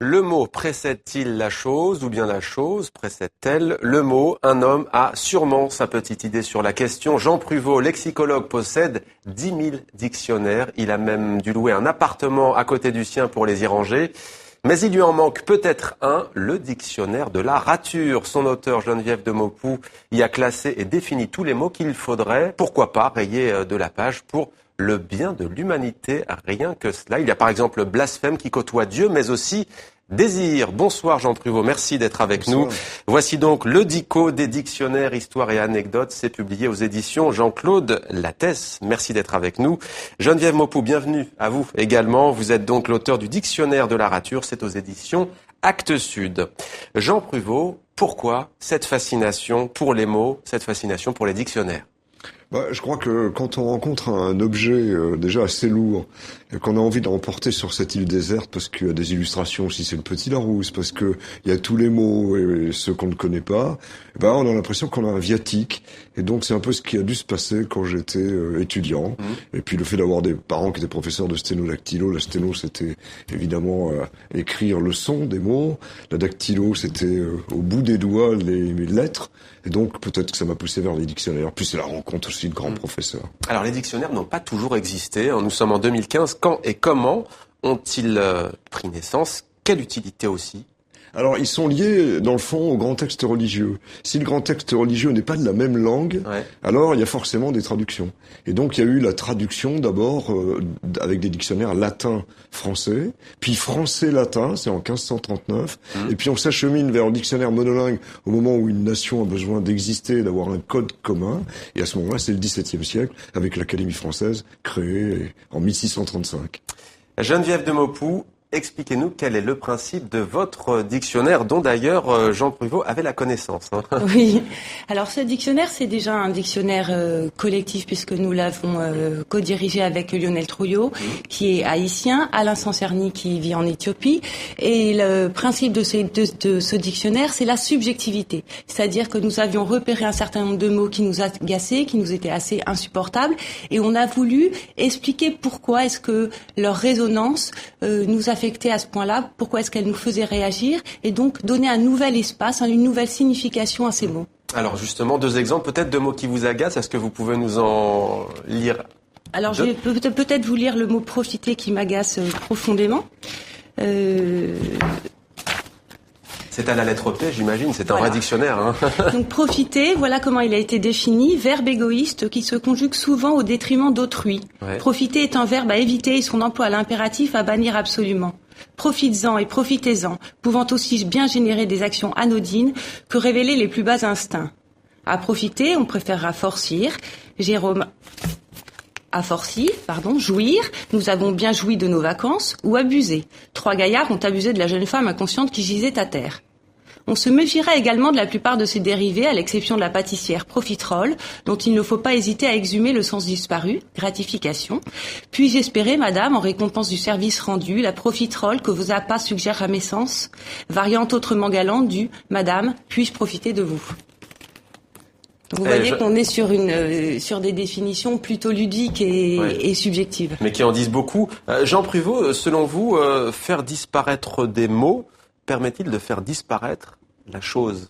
Le mot précède-t-il la chose ou bien la chose précède-t-elle le mot? Un homme a sûrement sa petite idée sur la question. Jean Pruvot, lexicologue, possède 10 000 dictionnaires. Il a même dû louer un appartement à côté du sien pour les y ranger. Mais il lui en manque peut-être un, le dictionnaire de la rature. Son auteur, Geneviève de Maupoux, y a classé et défini tous les mots qu'il faudrait, pourquoi pas, rayer de la page pour le bien de l'humanité, rien que cela. Il y a par exemple le blasphème qui côtoie Dieu, mais aussi désir. Bonsoir Jean Pruvot, merci d'être avec nous. Voici donc le dico des dictionnaires, histoires et anecdotes. C'est publié aux éditions Jean-Claude Lattès. Merci d'être avec nous. Geneviève Maupoux, bienvenue à vous également. Vous êtes donc l'auteur du dictionnaire de la rature. C'est aux éditions Actes Sud. Jean Pruvot, pourquoi cette fascination pour les mots, cette fascination pour les dictionnaires? Je crois que quand on rencontre un objet déjà assez lourd et qu'on a envie de l'emporter sur cette île déserte parce qu'il y a des illustrations, si c'est le Petit Larousse, parce que il y a tous les mots et ceux qu'on ne connaît pas, on a l'impression qu'on a un viatique. Et donc c'est un peu ce qui a dû se passer quand j'étais étudiant. Et puis le fait d'avoir des parents qui étaient professeurs de sténodactylo, la sténo c'était évidemment écrire le son des mots, la dactylo c'était au bout des doigts les lettres. Et donc peut-être que ça m'a poussé vers les dictionnaires. Puis c'est la rencontre aussi de grands professeurs. Alors les dictionnaires n'ont pas toujours existé. Nous sommes en 2015. Quand et comment ont-ils pris naissance? Quelle utilité aussi? Alors, ils sont liés, dans le fond, au grand texte religieux. Si le grand texte religieux n'est pas de la même langue, alors il y a forcément des traductions. Et donc, il y a eu la traduction, d'abord, avec des dictionnaires latin-français, puis français-latin, c'est en 1539, et puis on s'achemine vers le dictionnaire monolingue au moment où une nation a besoin d'exister, d'avoir un code commun, et à ce moment-là, c'est le XVIIe siècle, avec l'Académie française, créée en 1635. Geneviève de Maupoux, expliquez-nous quel est le principe de votre dictionnaire, dont d'ailleurs Jean Pruvot avait la connaissance. Oui, alors ce dictionnaire, c'est déjà un dictionnaire collectif puisque nous l'avons co-dirigé avec Lionel Trouillot, qui est haïtien, Alain Sancerny qui vit en Éthiopie. Et le principe de ce dictionnaire, c'est la subjectivité. C'est-à-dire que nous avions repéré un certain nombre de mots qui nous agaçaient, qui nous étaient assez insupportables, et on a voulu expliquer pourquoi est-ce que leur résonance nous affectait à ce point-là, pourquoi est-ce qu'elle nous faisait réagir, et donc donner un nouvel espace, une nouvelle signification à ces mots. Alors justement, 2 exemples peut-être de mots qui vous agacent, est-ce que vous pouvez nous en lire? Alors je vais peut-être vous lire le mot profiter qui m'agace profondément. C'est à la lettre P, j'imagine, c'est un vrai dictionnaire. Donc profiter, voilà comment il a été défini, verbe égoïste qui se conjugue souvent au détriment d'autrui. Profiter est un verbe à éviter et son emploi à l'impératif à bannir absolument. Profites-en et profitez-en, pouvant aussi bien générer des actions anodines que révéler les plus bas instincts. À profiter, on préférera forcir. Jérôme jouir, nous avons bien joui de nos vacances, ou abuser. 3 gaillards ont abusé de la jeune femme inconsciente qui gisait à terre. On se méfiera également de la plupart de ces dérivés, à l'exception de la pâtissière profiterole, dont il ne faut pas hésiter à exhumer le sens disparu, gratification. Puis-je espérer, madame, en récompense du service rendu, la profiterole que vos appâts suggèrent à mes sens, variante autrement galante du « Madame, puis-je profiter de vous ?» Vous voyez qu'on est sur des définitions plutôt ludiques et subjectives. Mais qui en disent beaucoup. Jean Pruvot, selon vous, faire disparaître des mots permet-il de faire disparaître la chose?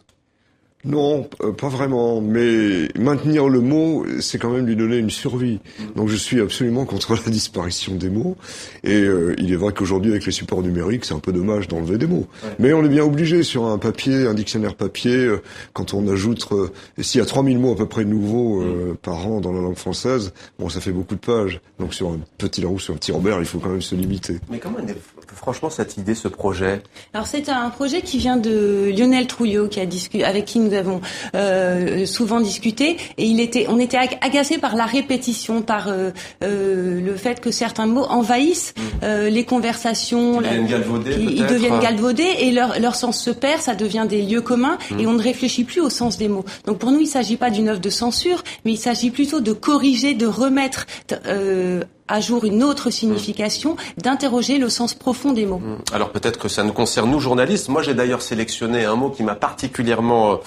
Non, pas vraiment, mais maintenir le mot, c'est quand même lui donner une survie. Donc je suis absolument contre la disparition des mots, et il est vrai qu'aujourd'hui avec les supports numériques, c'est un peu dommage d'enlever des mots. Mais on est bien obligé sur un papier, un dictionnaire papier, quand on ajoute, s'il y a 3000 mots à peu près nouveaux par an dans la langue française, ça fait beaucoup de pages. Donc sur un Petit Larousse, sur un Petit Robert, il faut quand même se limiter. Mais comment est franchement cette idée, ce projet? Alors c'est un projet qui vient de Lionel Trouillot, avec qui nous avons souvent discuté, et on était agacés par la répétition, par le fait que certains mots envahissent les conversations, ils deviennent galvaudés et leur sens se perd, ça devient des lieux communs et on ne réfléchit plus au sens des mots. Donc pour nous, il ne s'agit pas d'une œuvre de censure, mais il s'agit plutôt de corriger, de remettre à jour une autre signification, d'interroger le sens profond des mots. Alors peut-être que ça nous concerne, nous journalistes. Moi, j'ai d'ailleurs sélectionné un mot qui m'a particulièrement...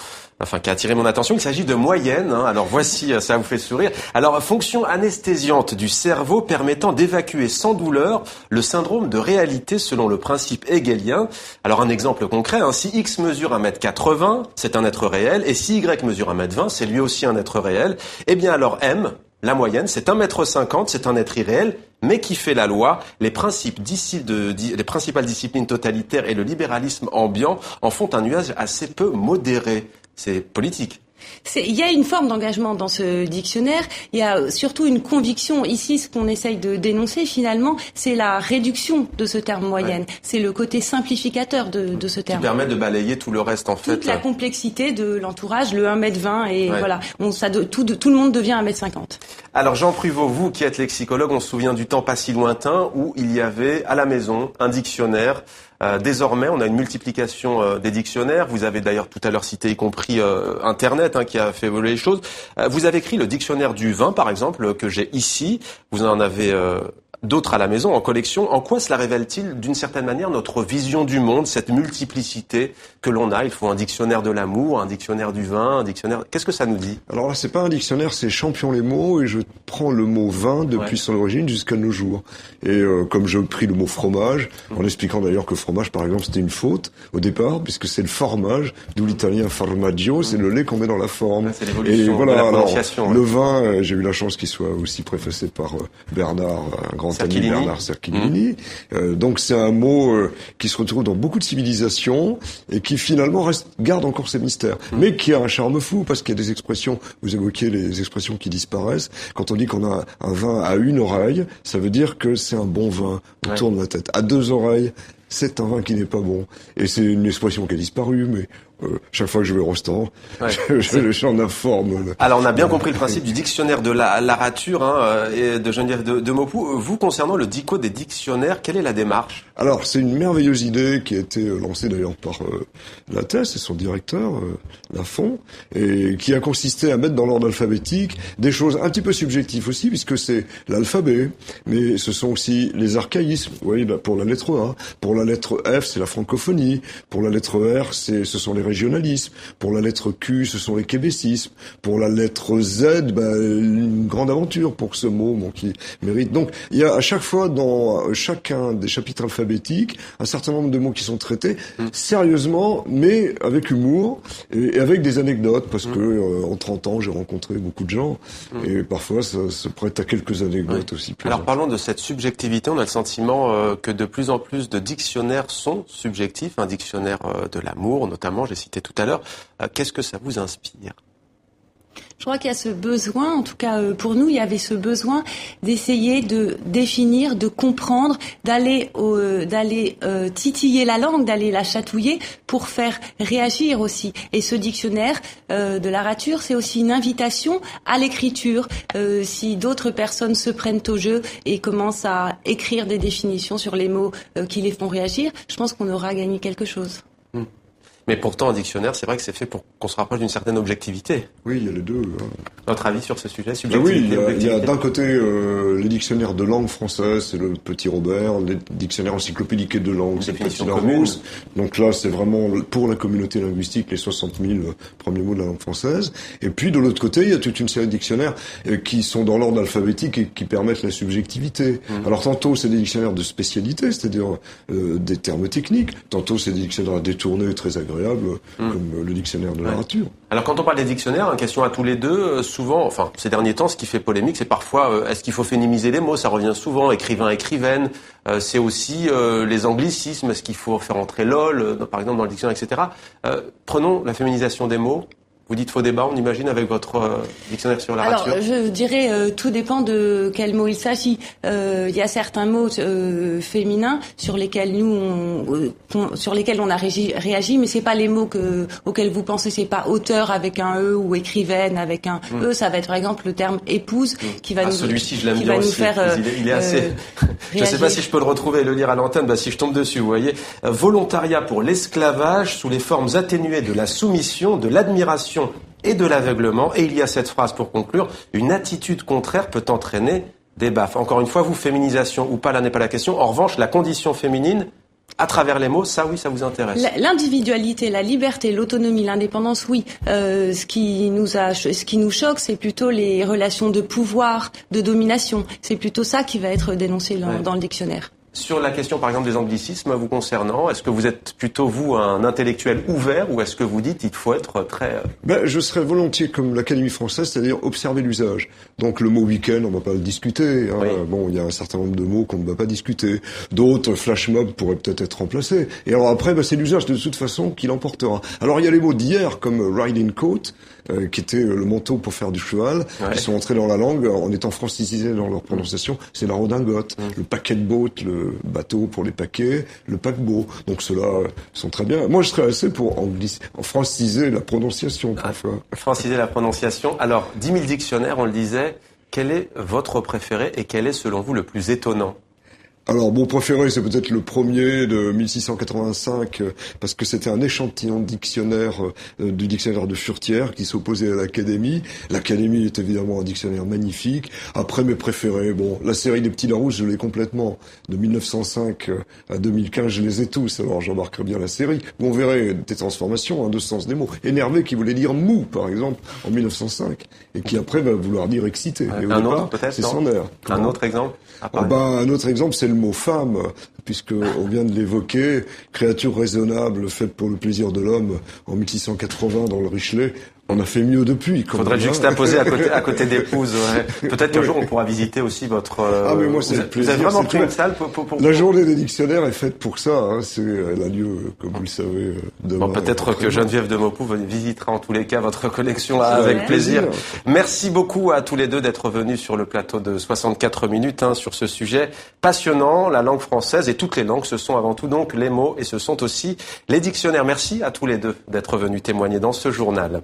qui a attiré mon attention. Il s'agit de moyenne. Alors voici, ça vous fait sourire. Alors, fonction anesthésiante du cerveau permettant d'évacuer sans douleur le syndrome de réalité selon le principe hegelien. Alors, un exemple concret, si X mesure 1m80, c'est un être réel, et si Y mesure 1m20, c'est lui aussi un être réel, eh bien alors M, la moyenne, c'est 1m50, c'est un être irréel, mais qui fait la loi. Les principales disciplines totalitaires et le libéralisme ambiant en font un usage assez peu modéré. C'est politique. Il y a une forme d'engagement dans ce dictionnaire. Il y a surtout une conviction. Ici, ce qu'on essaye de dénoncer, finalement, c'est la réduction de ce terme moyenne. Ouais. C'est le côté simplificateur de ce terme. Qui permet de balayer tout le reste, en fait. Toute la complexité de l'entourage, le 1m20, et voilà. Tout le monde devient 1m50. Alors, Jean Pruvot, vous qui êtes lexicologue, on se souvient du temps pas si lointain où il y avait à la maison un dictionnaire. Désormais, on a une multiplication des dictionnaires. Vous avez d'ailleurs tout à l'heure cité, y compris Internet, qui a fait évoluer les choses. Vous avez écrit le dictionnaire du vin, par exemple, que j'ai ici. Vous en avez d'autres à la maison, en collection. En quoi cela révèle-t-il, d'une certaine manière, notre vision du monde, cette multiplicité que l'on a? Il faut un dictionnaire de l'amour, un dictionnaire du vin, un dictionnaire... Qu'est-ce que ça nous dit? Alors là, c'est pas un dictionnaire, c'est Champion les mots, et je prends le mot vin depuis son origine jusqu'à nos jours. Et comme je pris le mot fromage, en expliquant d'ailleurs que fromage, par exemple, c'était une faute au départ, puisque c'est le formage, d'où l'italien formaggio, c'est le lait qu'on met dans la forme. C'est l'évolution de la prononciation. Le vin, j'ai eu la chance qu'il soit aussi préfacé par Bernard, un grand ami, Bernard Cerchilini. Donc c'est un mot qui se retrouve dans beaucoup de civilisations et qui finalement garde encore ses mystères, mais qui a un charme fou parce qu'il y a des expressions, vous évoquiez les expressions qui disparaissent. Quand on dit qu'on a un vin à une oreille, ça veut dire que c'est un bon vin. On tourne la tête. À deux oreilles, c'est un vin qui n'est pas bon. Et c'est une expression qui a disparu, mais chaque fois que je vais au restaurant, j'en informe. Alors, on a bien compris le principe du dictionnaire de la rature et de Geneviève de Maupoux. Vous, concernant le dico des dictionnaires, quelle est la démarche? Alors, c'est une merveilleuse idée qui a été lancée d'ailleurs par Lattès et son directeur, Lafont, et qui a consisté à mettre dans l'ordre alphabétique des choses un petit peu subjectives aussi, puisque c'est l'alphabet, mais ce sont aussi les archaïsmes. Vous voyez, pour la lettre A, pour la lettre F, c'est la francophonie, pour la lettre R, ce sont les régionalismes, pour la lettre Q, ce sont les québécismes, pour la lettre Z, une grande aventure pour ce mot qui mérite. Donc, il y a à chaque fois dans chacun des chapitres alphabétiques un certain nombre de mots qui sont traités sérieusement, mais avec humour et avec des anecdotes, parce que en 30 ans, j'ai rencontré beaucoup de gens et parfois ça se prête à quelques anecdotes aussi. Alors, parlons de cette subjectivité. On a le sentiment que de plus en plus de dictionnaires sont subjectifs. Un dictionnaire de l'amour, notamment, j'ai cité tout à l'heure. Qu'est-ce que ça vous inspire? Je crois qu'il y a ce besoin, en tout cas pour nous, il y avait ce besoin d'essayer de définir, de comprendre, d'aller titiller la langue, d'aller la chatouiller pour faire réagir aussi. Et ce dictionnaire de la rature, c'est aussi une invitation à l'écriture. Si d'autres personnes se prennent au jeu et commencent à écrire des définitions sur les mots qui les font réagir, je pense qu'on aura gagné quelque chose. Mais pourtant, un dictionnaire, c'est vrai que c'est fait pour qu'on se rapproche d'une certaine objectivité. Oui, il y a les deux. Votre avis sur ce sujet, subjectivité, oui, il y a d'un côté les dictionnaires de langue française, c'est le Petit Robert, les dictionnaires encyclopédiques de langue, c'est le Petit Larousse. Donc là, c'est vraiment pour la communauté linguistique les 60 000 premiers mots de la langue française. Et puis de l'autre côté, il y a toute une série de dictionnaires qui sont dans l'ordre alphabétique et qui permettent la subjectivité. Alors tantôt, c'est des dictionnaires de spécialité, c'est-à-dire des termes techniques. Tantôt, c'est des dictionnaires détournés, très agréables. Comme le dictionnaire de la rature. Alors quand on parle des dictionnaires, question à tous les deux, souvent, ces derniers temps, ce qui fait polémique, c'est parfois, est-ce qu'il faut féminiser les mots? Ça revient souvent, écrivain, écrivaine. C'est aussi les anglicismes, est-ce qu'il faut faire entrer LOL, par exemple, dans le dictionnaire, etc. Prenons la féminisation des mots. Vous dites faux débat, on imagine, avec votre dictionnaire sur la rature? Alors, je dirais, tout dépend de quel mot il s'agit. Il y a certains mots féminins sur lesquels on a réagi, mais c'est pas les mots auxquels vous pensez. C'est pas auteur avec un E ou écrivaine avec un E. Ça va être, par exemple, le terme épouse qui va celui-ci, je l'aime bien aussi. Il est assez. Je sais pas si je peux le retrouver et le lire à l'antenne. Si je tombe dessus, vous voyez. Volontariat pour l'esclavage sous les formes atténuées de la soumission, de l'admiration et de l'aveuglement. Et il y a cette phrase pour conclure: une attitude contraire peut entraîner des baffes. Encore une fois, vous, féminisation ou pas, là n'est pas la question. En revanche, la condition féminine, à travers les mots, ça oui, ça vous intéresse. L'individualité, la liberté, l'autonomie, l'indépendance, oui. Ce qui nous choque, c'est plutôt les relations de pouvoir, de domination. C'est plutôt ça qui va être dénoncé dans le dictionnaire. Sur la question, par exemple, des anglicismes vous concernant, est-ce que vous êtes plutôt, vous, un intellectuel ouvert ou est-ce que vous dites qu'il faut être très... Je serais volontiers comme l'Académie française, c'est-à-dire observer l'usage. Donc le mot week-end, on va pas le discuter. Hein. Oui. Bon, il y a un certain nombre de mots qu'on ne va pas discuter. D'autres, flash mob, pourraient peut-être être remplacés. Et alors après, c'est l'usage de toute façon qui l'emportera. Alors il y a les mots d'hier, comme riding coat, qui était le manteau pour faire du cheval, qui sont entrés dans la langue en étant francisés dans leur prononciation. C'est la redingote, le paquet de boat, le bateau pour les paquets, le paquebot. Donc ceux-là sont très bien. Moi, je serais assez pour franciser la prononciation, parfois. Franciser la prononciation. Alors, 10 000 dictionnaires, on le disait. Quel est votre préféré et quel est, selon vous, le plus étonnant ? Alors, mon préféré, c'est peut-être le premier de 1685, parce que c'était un échantillon de dictionnaire, du dictionnaire de Furetière, qui s'opposait à l'Académie. L'Académie est évidemment un dictionnaire magnifique. Après, mes préférés, la série des Petits Larousse, je l'ai complètement. De 1905 à 2015, je les ai tous. Alors, j'embarquerai bien la série. On verrait des transformations, de sens des mots. Énervé, qui voulait dire mou, par exemple, en 1905. Et qui après va vouloir dire excité. Et un autre, peut-être, c'est son air. Un autre exemple? Un autre exemple, c'est le mot femme, puisque on vient de l'évoquer, créature raisonnable faite pour le plaisir de l'homme en 1680 dans le Richelet. On a fait mieux depuis. Il faudrait le juxtaposer à côté d'épouse. Ouais. Peut-être qu'un jour on pourra visiter aussi votre... mais moi c'est le plaisir. Vous avez vraiment pris une salle pour... La journée des dictionnaires est faite pour ça. Elle a lieu, comme vous le savez, demain. Peut-être que Geneviève de Maupoux visitera en tous les cas votre collection avec plaisir. Merci beaucoup à tous les deux d'être venus sur le plateau de 64 minutes sur ce sujet passionnant. La langue française et toutes les langues, ce sont avant tout donc les mots et ce sont aussi les dictionnaires. Merci à tous les deux d'être venus témoigner dans ce journal.